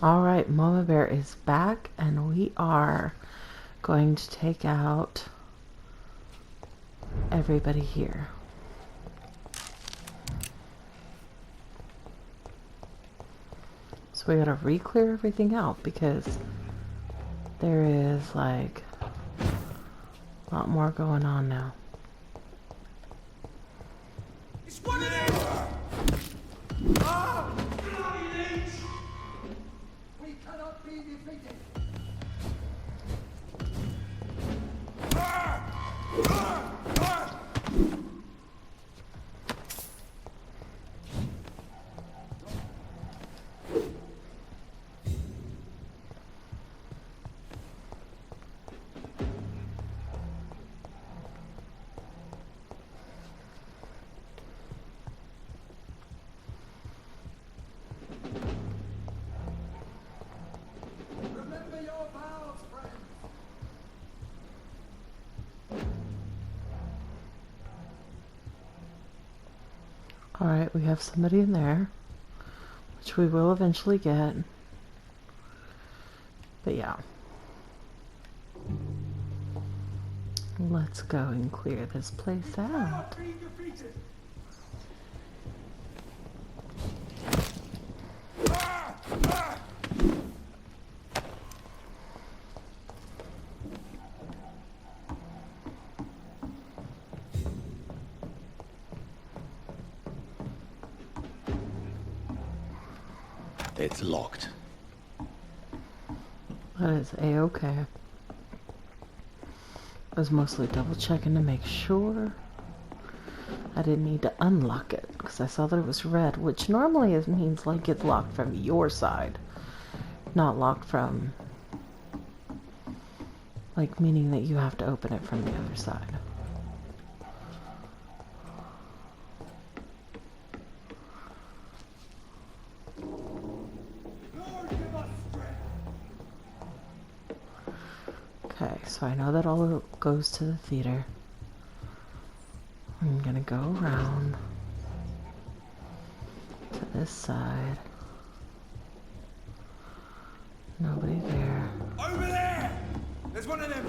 Alright, Mama Bear is back, and we are going to take out everybody here. So we gotta re-clear everything out because there is like a lot more going on now. It's one of them! Ah! We cannot be defeated! Remember your vows, friends! Alright, we have somebody in there, which we will eventually get. But yeah. Let's go and clear this place out. Be defeated! It's locked. That is a-okay. I was mostly double checking to make sure I didn't need to unlock it because I saw that it was red, which normally means like it's locked from your side, not locked from, like, meaning that you have to open it from the other side. Lord, give us strength! Okay, so I know that all goes to the theater. I'm gonna go around to this side. Nobody there. Over there! There's one of them!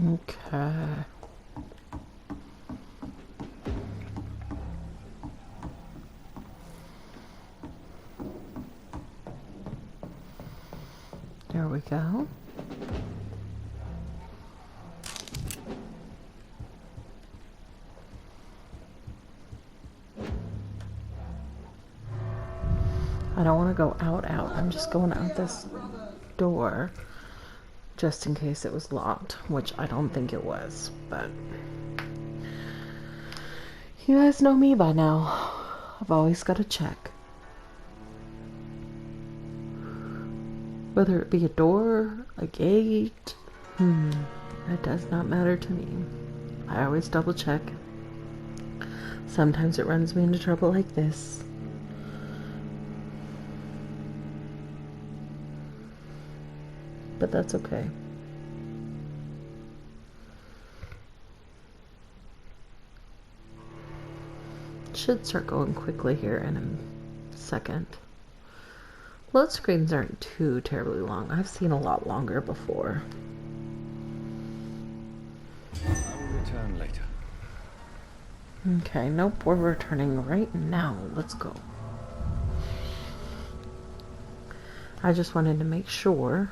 Okay. There we go. I don't want to go out. I'm just going out this door just in case it was locked, which I don't think it was, but you guys know me by now. I've always got to check. Whether it be a door, a gate, it does not matter to me. I always double check. Sometimes it runs me into trouble like this. But that's okay. Should start going quickly here in a second. Load screens aren't too terribly long. I've seen a lot longer before. I will return later. Okay, nope, we're returning right now. Let's go. I just wanted to make sure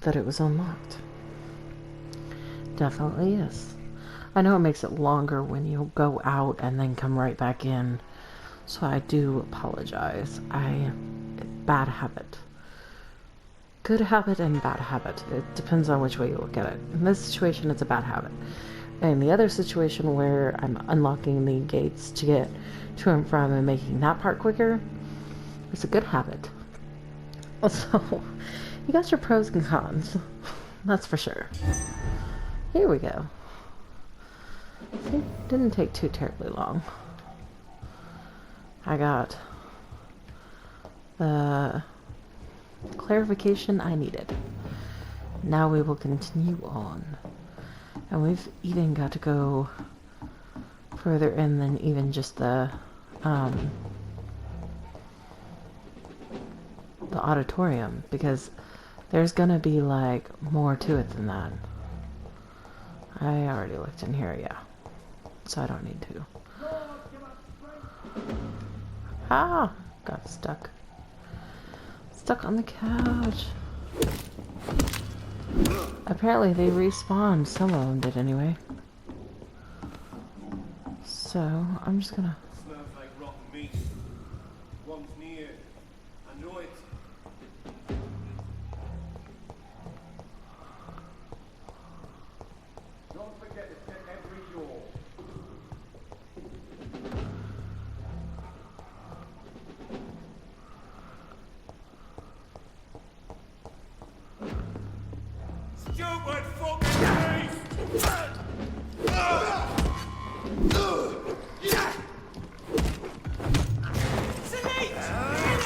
that it was unlocked. Definitely is. I know it makes it longer when you go out and then come right back in, so I do apologize. Bad habit. good habit and bad habit. It depends on which way you look at it. In this situation, it's a bad habit. In the other situation where I'm unlocking the gates to get to and from and making that part quicker, it's a good habit. So, you got your pros and cons. That's for sure. Here we go. See, didn't take too terribly long. I got the clarification I needed. Now we will continue on. And we've even got to go further in than even just the auditorium, because there's gonna be like more to it than that. I already looked in here, yeah. So I don't need to. Ah! Got stuck. Stuck on the couch. Apparently they respawned. Some of them did anyway. So I'm just gonna... Smells like rotten meat. One's near. I know it. Don't forget to check every door. Stupid fucking beast!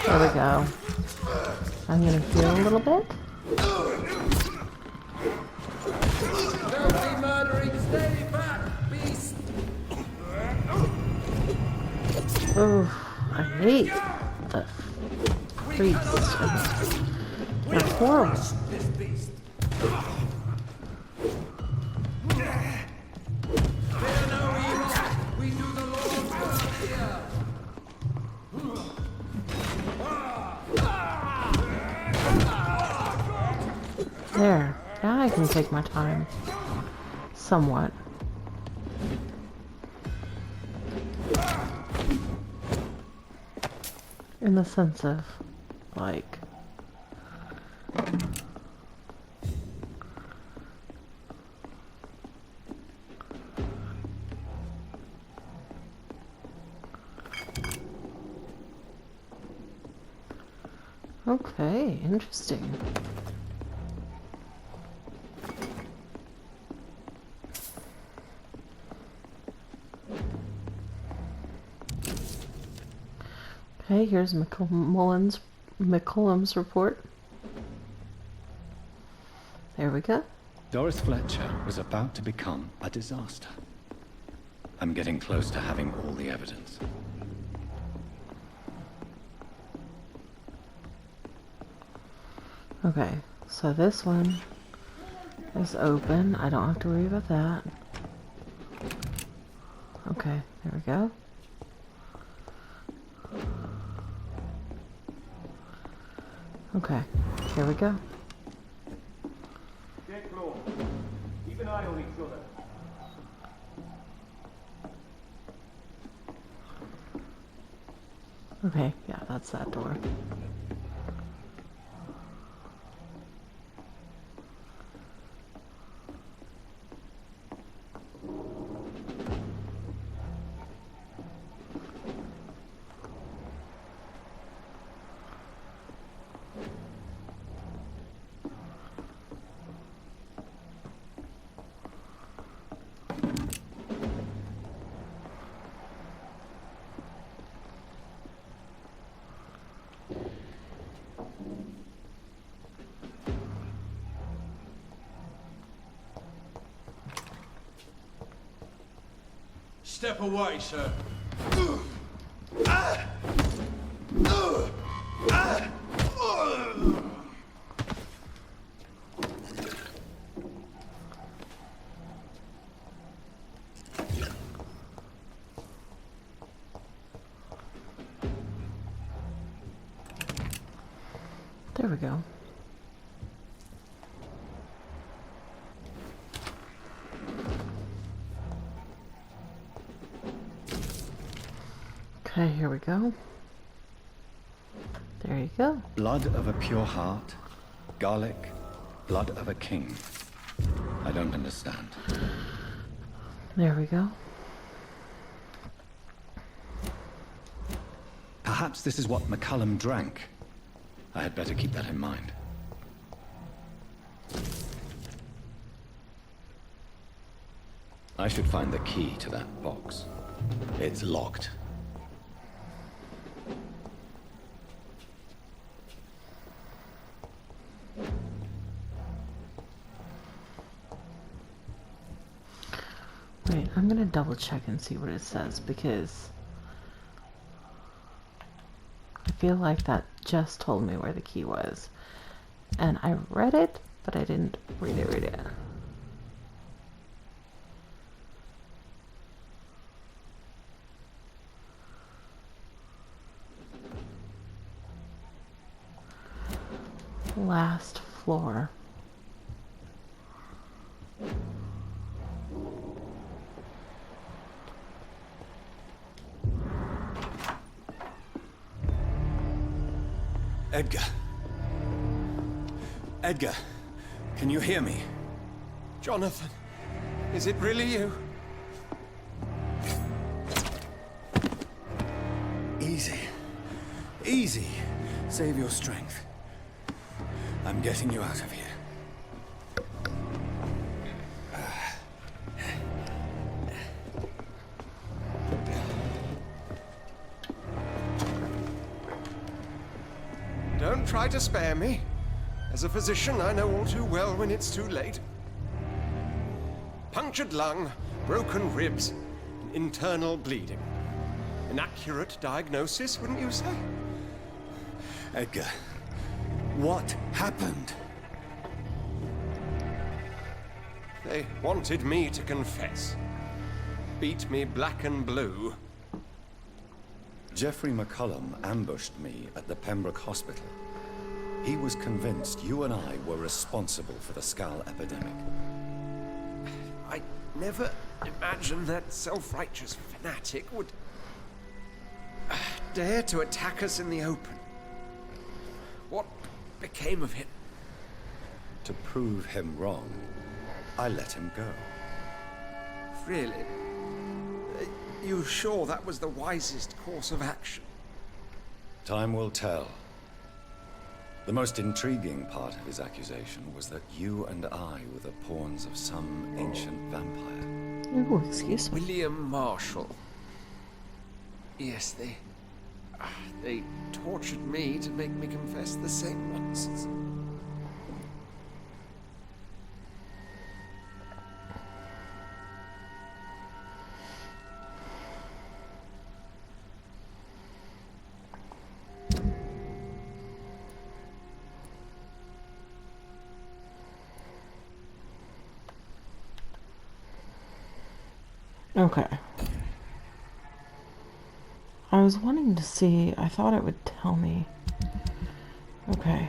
There we go. I'm gonna heal a little bit. Filthy murdering, stay back, beast! Ooh, I hate the priests. They're horrible. This beast. Fear no evil. We do the Lord's work here. There. Now I can take my time. Somewhat. In the sense of, like... Okay, interesting. Okay, here's McCullum's report. There we go. Doris Fletcher was about to become a disaster. I'm getting close to having all the evidence. Okay, so this one is open. I don't have to worry about that. Okay, there we go. Okay, here we go. Get close. Keep an eye on each other. Okay, yeah, that's that door. Step away, sir. There we go. Okay, here we go. There you go. Blood of a pure heart, Garlic, blood of a king. I don't understand. There we go. Perhaps this is what McCullum drank. I had better keep that in mind. I should find the key to that box. It's locked. Wait, I'm gonna double check and see what it says because I feel like that just told me where the key was. And I read it, but I didn't read it. Last floor. Edgar. Edgar, can you hear me? Jonathan, is it really you? Easy. Easy. Save your strength. I'm getting you out of here. Don't try to spare me. As a physician, I know all too well when it's too late. Punctured lung, broken ribs, and internal bleeding. An accurate diagnosis, wouldn't you say? Edgar, what happened? They wanted me to confess. Beat me black and blue. Jeffrey McCullum ambushed me at the Pembroke Hospital. He was convinced you and I were responsible for the Skull epidemic. I never imagined that self-righteous fanatic would dare to attack us in the open. What became of him? To prove him wrong, I let him go. Really? You sure that was the wisest course of action? Time will tell. The most intriguing part of his accusation was that you and I were the pawns of some ancient vampire. Oh, excuse me. William Marshall. Yes, they tortured me to make me confess the same nonsense. Okay. I was wanting to see, I thought it would tell me. Okay.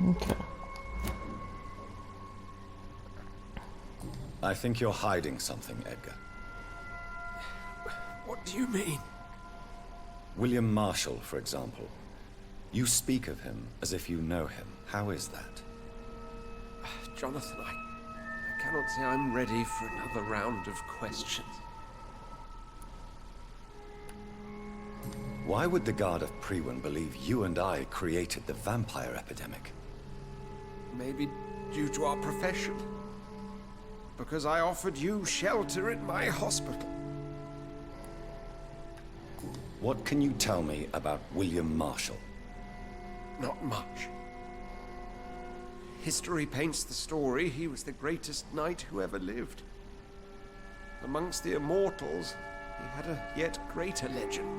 Okay. I think you're hiding something, Edgar. What do you mean? William Marshall, for example. You speak of him as if you know him. How is that? Jonathan, I cannot say I'm ready for another round of questions. Why would the Guard of Priwen believe you and I created the vampire epidemic? Maybe due to our profession. Because I offered you shelter in my hospital. What can you tell me about William Marshall? Not much. history paints the story, he was the greatest knight who ever lived. Amongst the immortals, he had a yet greater legend.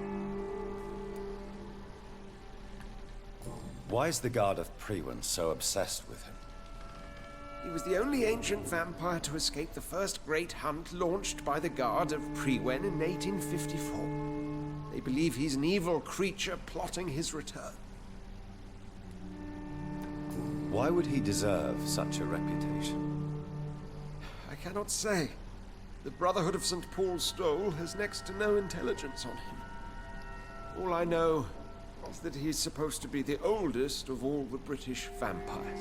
Why is the Guard of Priwen so obsessed with him? He was the only ancient vampire to escape the first great hunt launched by the Guard of Priwen in 1854. They believe he's an evil creature plotting his return. Why would he deserve such a reputation? I cannot say. The Brotherhood of St. Paul's Stole has next to no intelligence on him. All I know is that he's supposed to be the oldest of all the British vampires.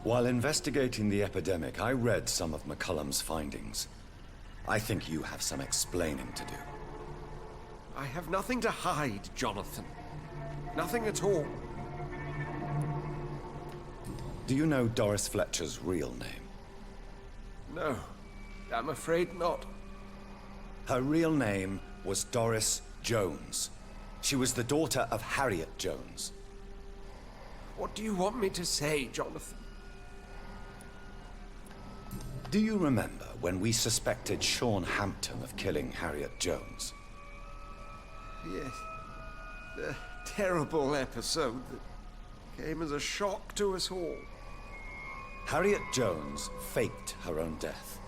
While investigating the epidemic, I read some of McCullum's findings. I think you have some explaining to do. I have nothing to hide, Jonathan. Nothing at all. Do you know Doris Fletcher's real name? No, I'm afraid not. Her real name was Doris Jones. She was the daughter of Harriet Jones. What do you want me to say, Jonathan? Do you remember when we suspected Sean Hampton of killing Harriet Jones? Yes. The terrible episode that came as a shock to us all. Harriet Jones faked her own death.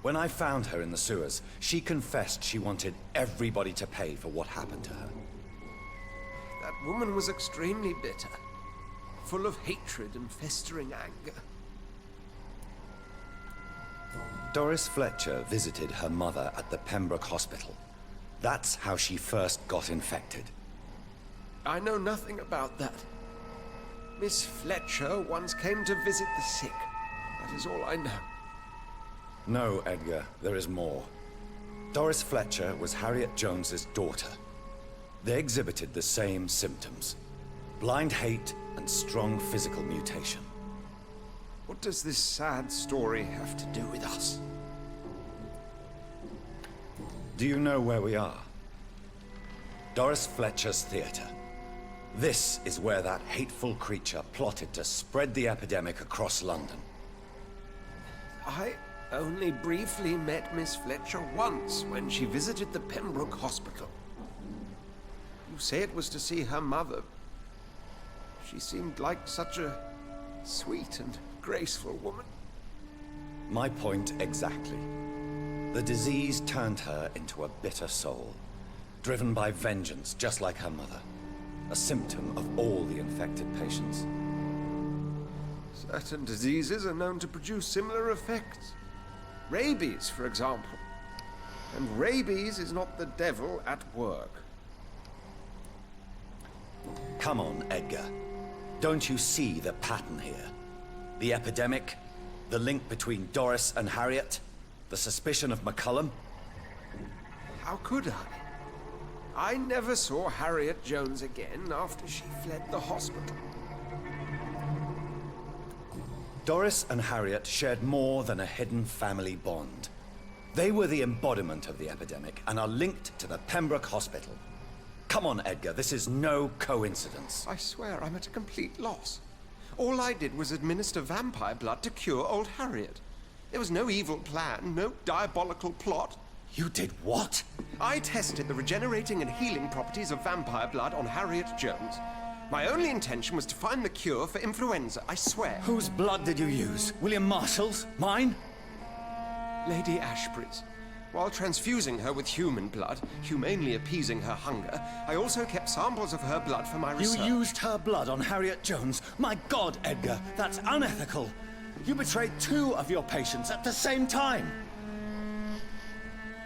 When I found her in the sewers, she confessed she wanted everybody to pay for what happened to her. That woman was extremely bitter, full of hatred and festering anger. Doris Fletcher visited her mother at the Pembroke Hospital. That's how she first got infected. I know nothing about that. Miss Fletcher once came to visit the sick. That is all I know. No, Edgar, there is more. Doris Fletcher was Harriet Jones's daughter. They exhibited the same symptoms: blind hate and strong physical mutation. What does this sad story have to do with us? Do you know where we are? Doris Fletcher's theater. This is where that hateful creature plotted to spread the epidemic across London. I only briefly met Miss Fletcher once when she visited the Pembroke Hospital. You say it was to see her mother. She seemed like such a sweet and graceful woman. My point exactly. The disease turned her into a bitter soul, driven by vengeance just like her mother. A symptom of all the infected patients. Certain diseases are known to produce similar effects. Rabies, for example. And rabies is not the devil at work. Come on, Edgar. Don't you see the pattern here? The epidemic, the link between Doris and Harriet, the suspicion of McCullum. How could I? I never saw Harriet Jones again after she fled the hospital. Doris and Harriet shared more than a hidden family bond. They were the embodiment of the epidemic and are linked to the Pembroke Hospital. Come on, Edgar, this is no coincidence. I swear I'm at a complete loss. All I did was administer vampire blood to cure old Harriet. There was no evil plan, no diabolical plot. You did what? I tested the regenerating and healing properties of vampire blood on Harriet Jones. My only intention was to find the cure for influenza, I swear. Whose blood did you use? William Marshall's? Mine? Lady Ashbury's. While transfusing her with human blood, humanely appeasing her hunger, I also kept samples of her blood for my research. You used her blood on Harriet Jones? My God, Edgar, that's unethical. You betrayed 2 of your patients at the same time.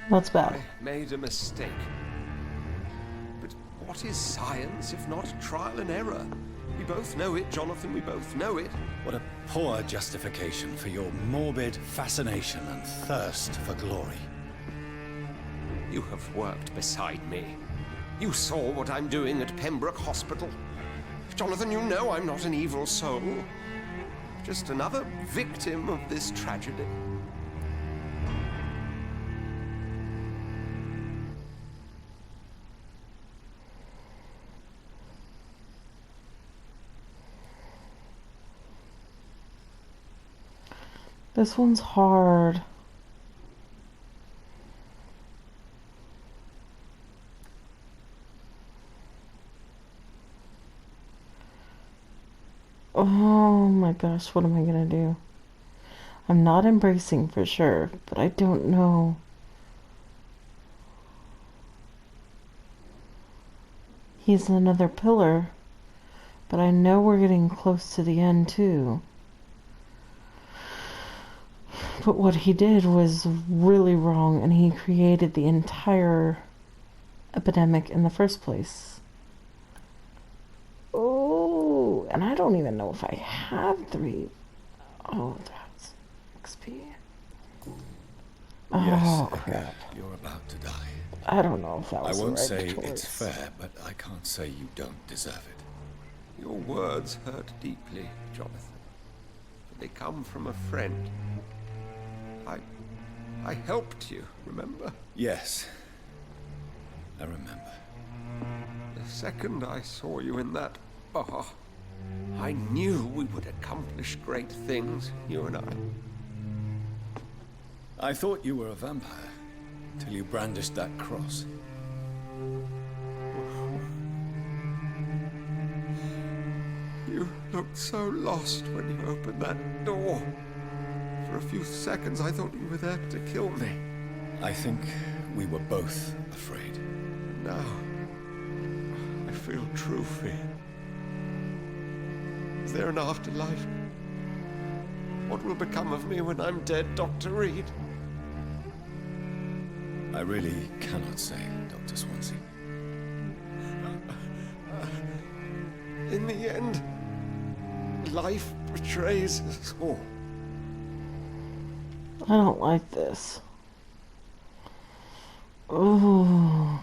What's bad? I made a mistake. But what is science if not trial and error? We both know it, Jonathan, we both know it. What a poor justification for your morbid fascination and thirst for glory. You have worked beside me. You saw what I'm doing at Pembroke Hospital. Jonathan, you know I'm not an evil soul. Just another victim of this tragedy. This one's hard. Oh my gosh, what am I gonna do? I'm not embracing for sure, but I don't know. He's another pillar, but I know we're getting close to the end too. But what he did was really wrong, and he created the entire epidemic in the first place. Oh, and I don't even know if I have 3. Oh, that's XP. Yes, Oh, Edgar, crap. you're about to die. I don't know if that I was won't the right say choice. it's fair, but I can't say you don't deserve it. Your words hurt deeply, Jonathan. But they come from a friend. I helped you, remember? Yes, I remember. The second I saw you in that bar, I knew we would accomplish great things, you and I. I thought you were a vampire, till you brandished that cross. You looked so lost when you opened that door. For a few seconds, I thought you were there to kill me. I think we were both afraid. Now, I feel true fear. Is there an afterlife? What will become of me when I'm dead, Dr. Reed? I really cannot say, Dr. Swansea. In the end, life betrays us all. I don't like this. Ooh.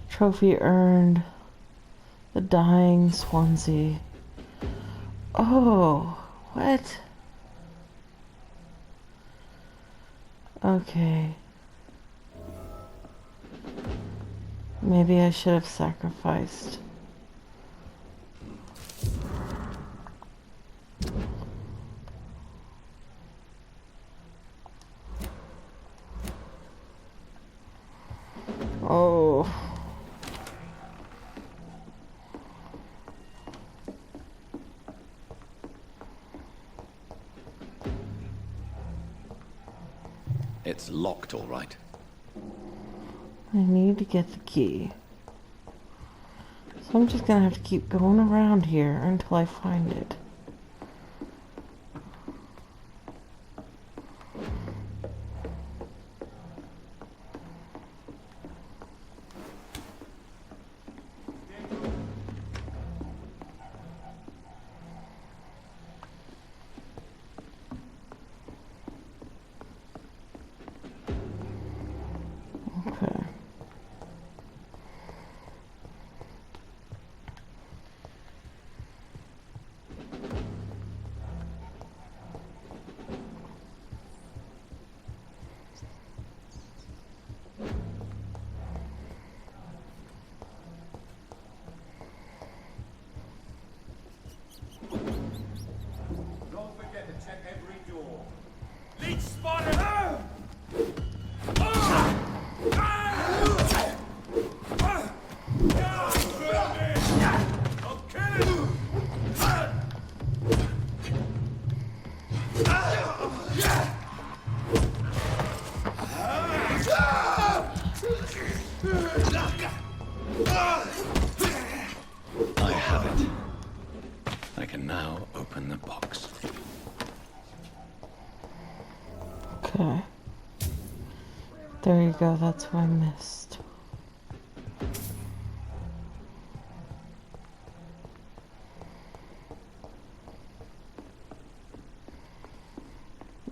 Trophy earned. The dying Swansea. Oh, what? Okay. Maybe I should have sacrificed. Oh. It's locked, all right. I need to get the key. So I'm just gonna have to keep going around here until I find it. Okay. Don't forget to check every door. Leech spotted! I have it. I can now open the box. Okay. There you go, that's what I missed.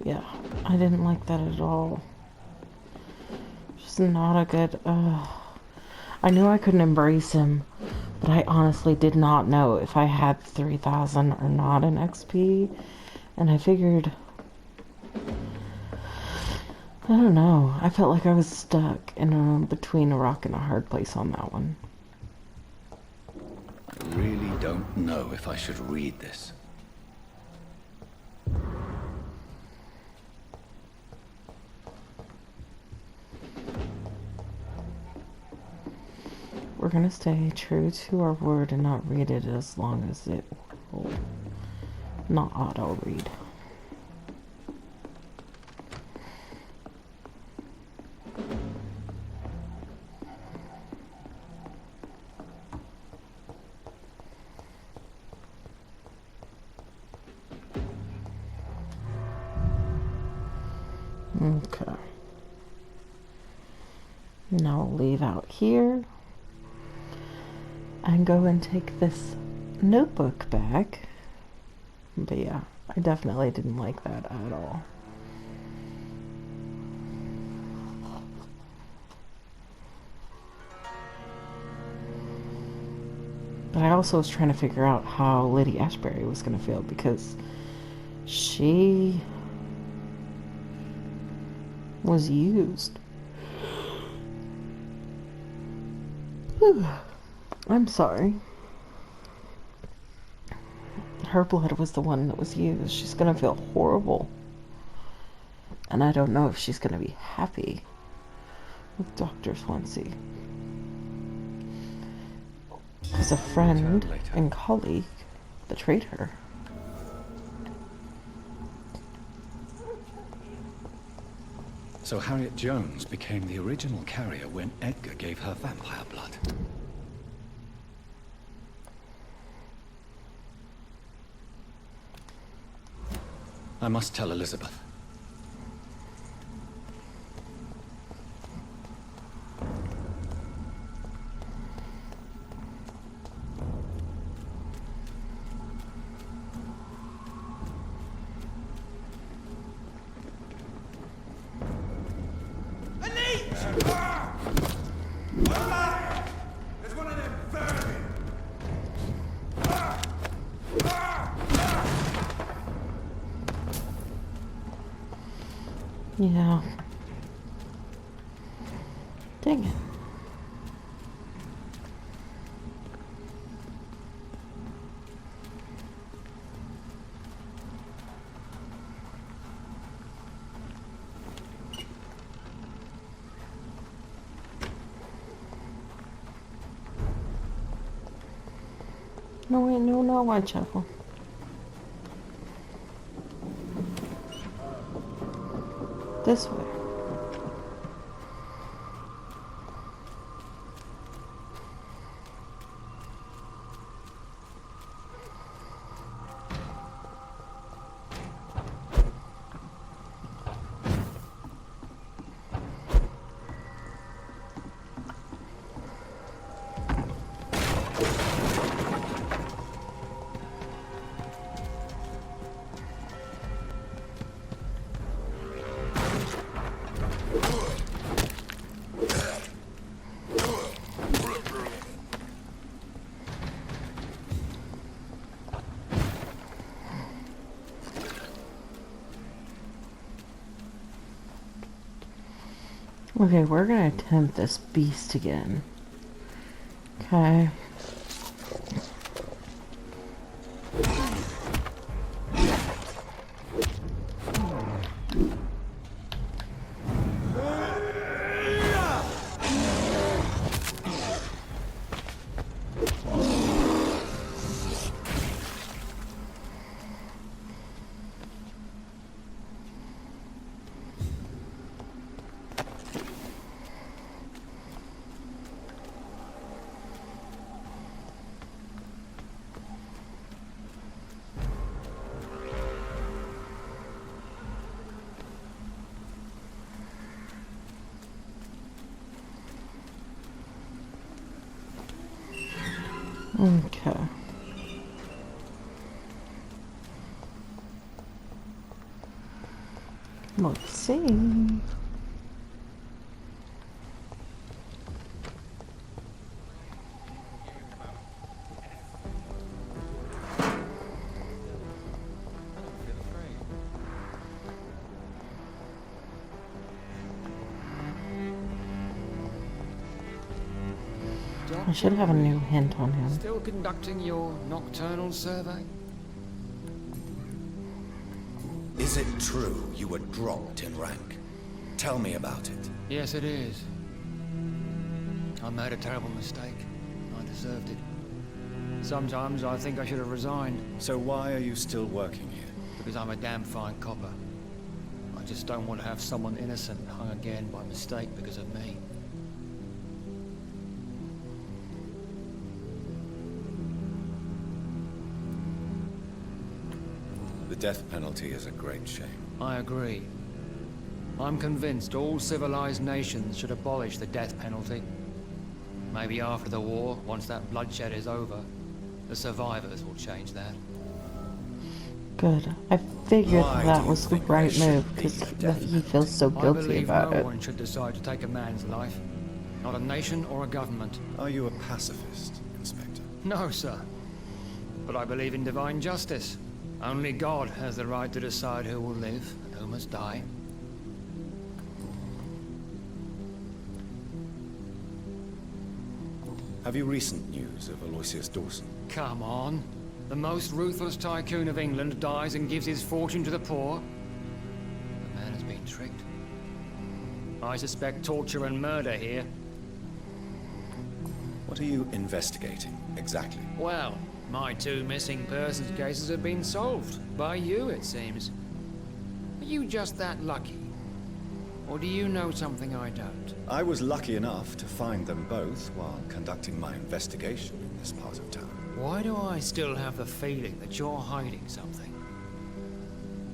Yeah, I didn't like that at all. Just not a good, I knew I couldn't embrace him, but I honestly did not know if I had 3,000 or not in XP, and I figured I don't know. I felt like I was stuck in between a rock and a hard place on that one. I really don't know if I should read this. We're gonna stay true to our word and not read it as long as it will not auto read. Okay. Now we'll leave out here and go and take this notebook back. But yeah, I definitely didn't like that at all. But I also was trying to figure out how Lady Ashbury was going to feel, because she was used. Whew. I'm sorry. Her blood was the one that was used. She's gonna feel horrible. And I don't know if she's gonna be happy with Dr. Swansea. Because a friend and colleague betrayed her. So Harriet Jones became the original carrier when Edgar gave her vampire blood. I must tell Elizabeth. There's one of them vermin! Yeah. Dang it. No, wait, no, Whitechapel. This way. Okay, we're gonna attempt this beast again. Okay. Okay. Let's see. I should have a new hint on him. Still conducting your nocturnal survey? Is it true you were dropped in rank? Tell me about it. Yes, it is. I made a terrible mistake. I deserved it. Sometimes I think I should have resigned. So why are you still working here? Because I'm a damn fine copper. I just don't want to have someone innocent hung again by mistake because of me. The death penalty is a great shame. I agree. I'm convinced all civilized nations should abolish the death penalty. Maybe after the war, once that bloodshed is over, the survivors will change that. Good. I figured Why that do was you the think I right should move, be because the death he feels so I guilty believe about no it. one should decide to take a man's life. Not a nation or a government. Are you a pacifist, Inspector? No, sir. But I believe in divine justice. Only God has the right to decide who will live and who must die. Have you recent news of Aloysius Dawson? Come on. The most ruthless tycoon of England dies and gives his fortune to the poor. The man has been tricked. I suspect torture and murder here. What are you investigating, exactly? Well, my 2 missing persons cases have been solved. By you, it seems. Are you just that lucky? Or do you know something I don't? I was lucky enough to find them both while conducting my investigation in this part of town. Why do I still have the feeling that you're hiding something?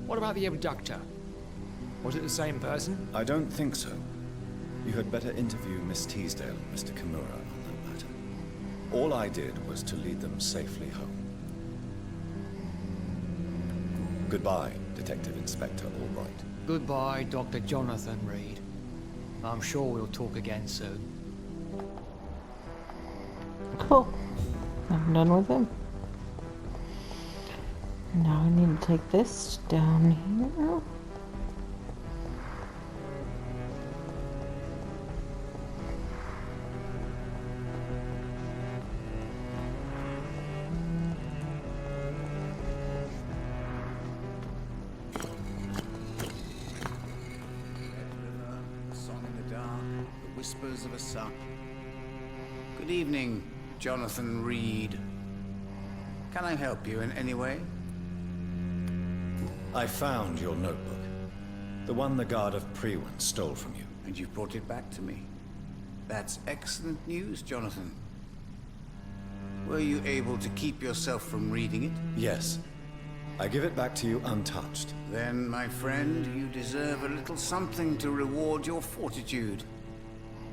What about the abductor? Was it the same person? I don't think so. You had better interview Miss Teasdale and Mr. Kimura on that matter. All I did was to lead them safely home. Goodbye, Detective Inspector Albright. Goodbye, Dr. Jonathan Reed. I'm sure we'll talk again soon. Cool. I'm done with him. Now I need to take this down here. Song in the dark, the whispers of a sun. Good evening, Jonathan Reed. Can I help you in any way? I found your notebook. The one the guard of Prewen stole from you. And you brought it back to me. That's excellent news, Jonathan. Were you able to keep yourself from reading it? Yes. I give it back to you untouched. Then, my friend, you deserve a little something to reward your fortitude.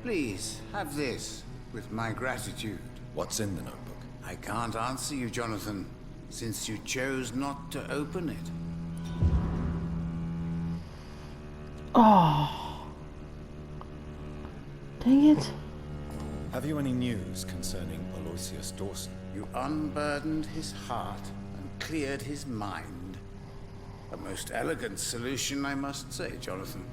Please, have this, with my gratitude. What's in the notebook? I can't answer you, Jonathan, since you chose not to open it. Oh. Dang it. Have you any news concerning Aloysius Dawson? You unburdened his heart and cleared his mind. A most elegant solution, I must say, Jonathan.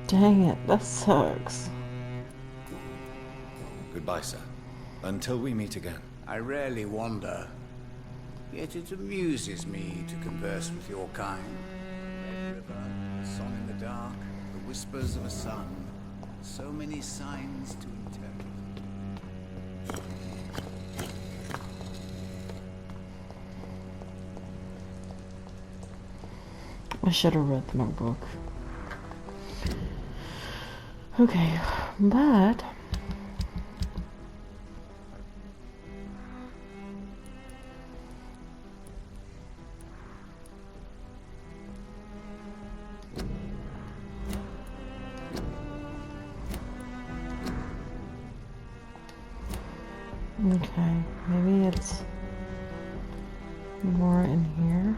Dang it, that sucks. Goodbye, sir. Until we meet again. I rarely wander, yet it amuses me to converse with your kind. Red River, a song in the dark, the whispers of a sun. So many signs to interpret. I should have read the notebook. Okay, but okay, maybe it's more in here.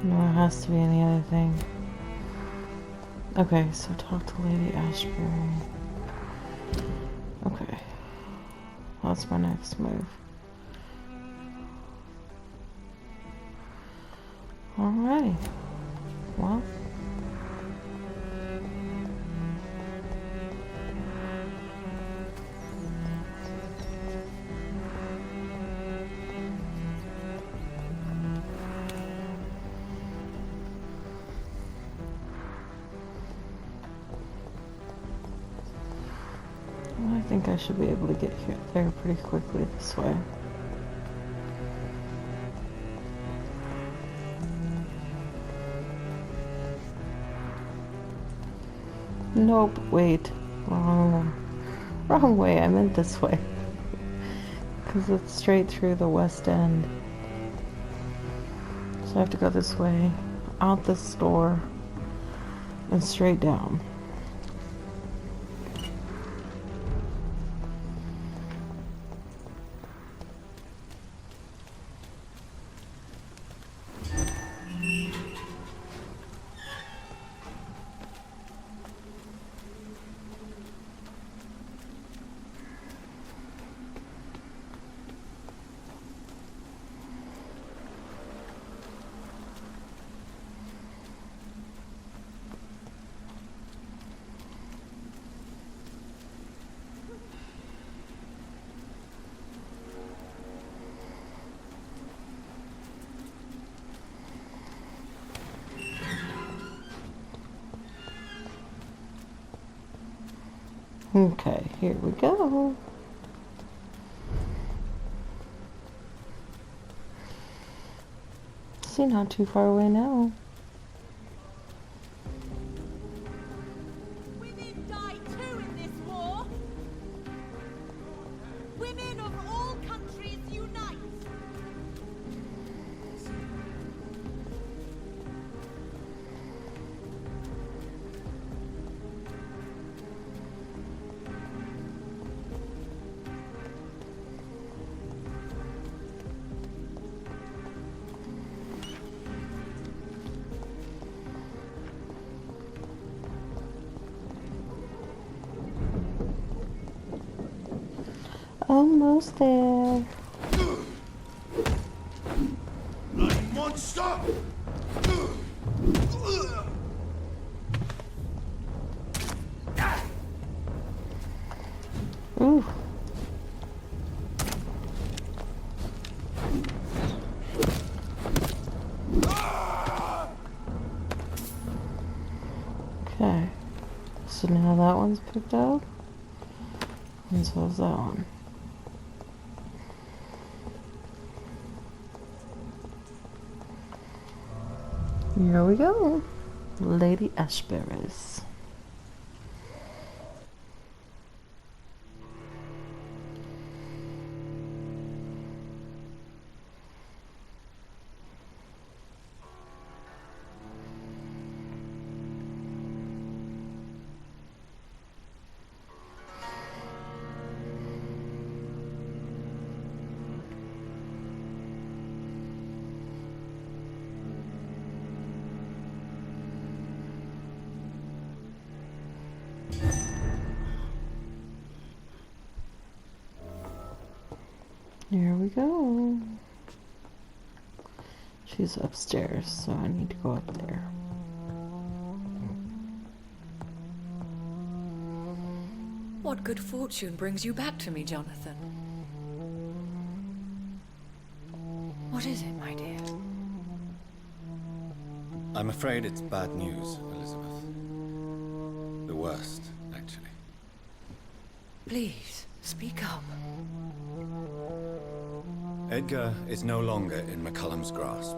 No, it has to be any other thing. Okay, so talk to Lady Ashbury. Okay. That's my next move. Alrighty. think I should be able to get here there pretty quickly this way. Nope, wait. Wrong way. I meant this way. Because it's straight through the west end. So I have to go this way, out this door, and straight down. Okay, here we go. See, not too far away now. Women die too in this war. Women of all countries unite. Almost there. Bloody monster! Ooh. Okay. So now that one's picked up. And so is that one. Here we go. Lady Ashberries. Here we go. She's upstairs, so I need to go up there. What good fortune brings you back to me, Jonathan? What is it, my dear? I'm afraid it's bad news, Elizabeth. The worst, actually. Please, speak up. Edgar is no longer in McCullum's grasp.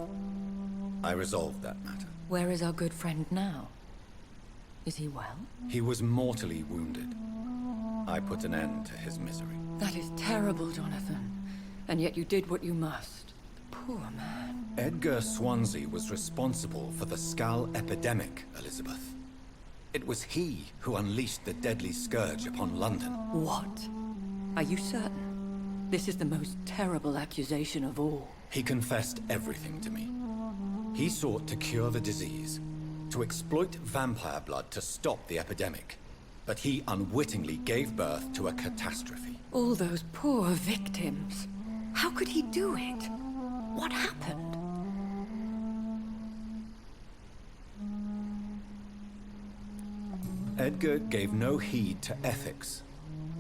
I resolved that matter. Where is our good friend now? Is he well? He was mortally wounded. I put an end to his misery. That is terrible, Jonathan. And yet you did what you must. Poor man. Edgar Swansea was responsible for the Skull epidemic, Elizabeth. It was he who unleashed the deadly scourge upon London. What? Are you certain? This is the most terrible accusation of all. He confessed everything to me. He sought to cure the disease, to exploit vampire blood to stop the epidemic. But he unwittingly gave birth to a catastrophe. All those poor victims. How could he do it? What happened? Edgar gave no heed to ethics.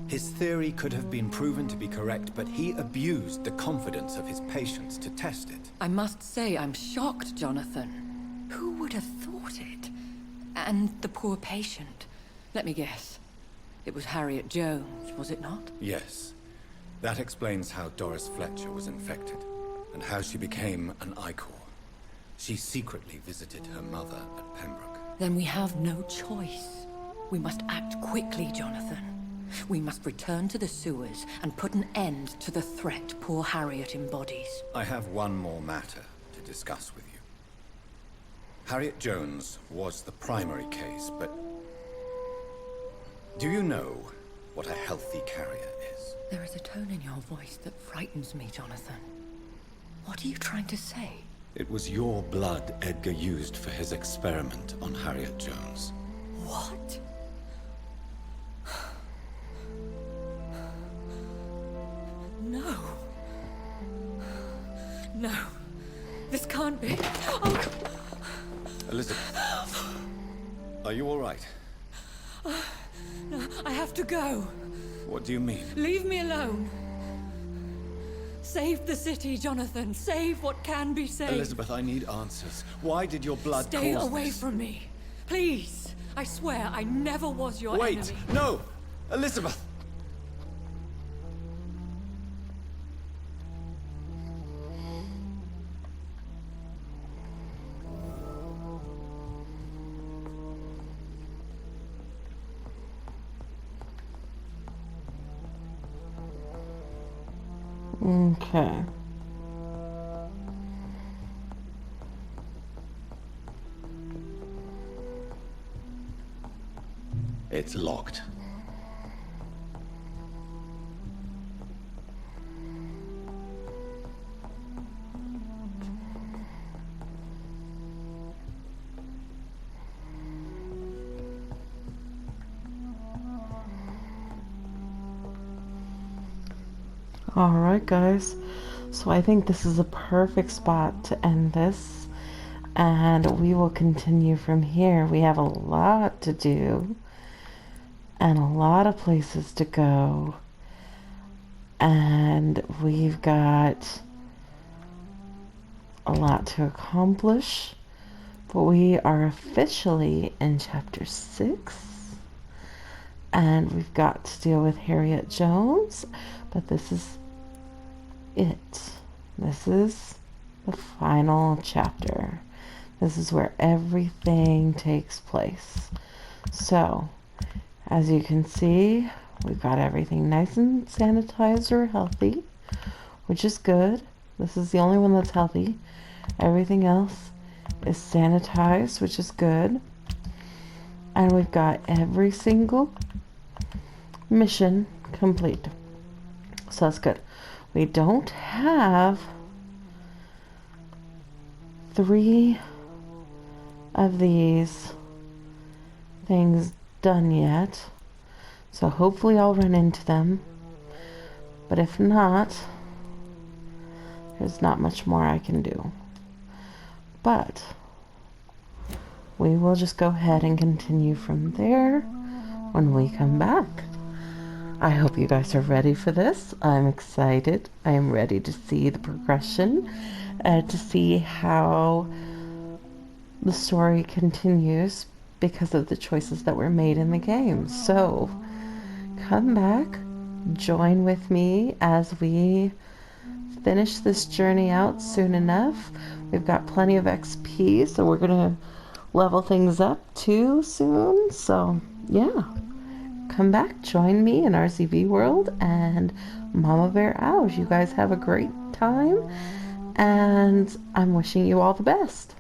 His theory could have been proven to be correct, but he abused the confidence of his patients to test it. I must say I'm shocked, Jonathan. Who would have thought it? And the poor patient. Let me guess. It was Harriet Jones, was it not? Yes. That explains how Doris Fletcher was infected, and how she became an Ichor. She secretly visited her mother at Pembroke. Then we have no choice. We must act quickly, Jonathan. We must return to the sewers and put an end to the threat poor Harriet embodies. I have one more matter to discuss with you. Harriet Jones was the primary case, but do you know what a healthy carrier is? There is a tone in your voice that frightens me, Jonathan. What are you trying to say? It was your blood Edgar used for his experiment on Harriet Jones. What? No. No. This can't be. Oh. Elizabeth, are you all right? No, I have to go. What do you mean? Leave me alone. Save the city, Jonathan. Save what can be saved. Elizabeth, I need answers. Why did your blood Stay cause away this? from me. Please. I swear I never was your Wait! enemy. No! Elizabeth! Okay. It's locked. Alright guys, so I think this is a perfect spot to end this, and we will continue from here. We have a lot to do and a lot of places to go, and we've got a lot to accomplish, but we are officially in chapter 6, and we've got to deal with Harriet Jones, but this is it. This is the final chapter. This is where everything takes place. So, as you can see, we've got everything nice and sanitized or healthy, which is good. This is the only one that's healthy. Everything else is sanitized, which is good. And we've got every single mission complete. So that's good. We don't have 3 of these things done yet. So hopefully I'll run into them. But if not, there's not much more I can do. But we will just go ahead and continue from there when we come back. I hope you guys are ready for this. I'm excited. I am ready to see the progression, to see how the story continues because of the choices that were made in the game. So, come back, join with me as we finish this journey out soon enough. We've got plenty of XP, so we're going to level things up too soon. So, yeah. Come back, join me in RZB World, and Mama Bear out. You guys have a great time, and I'm wishing you all the best.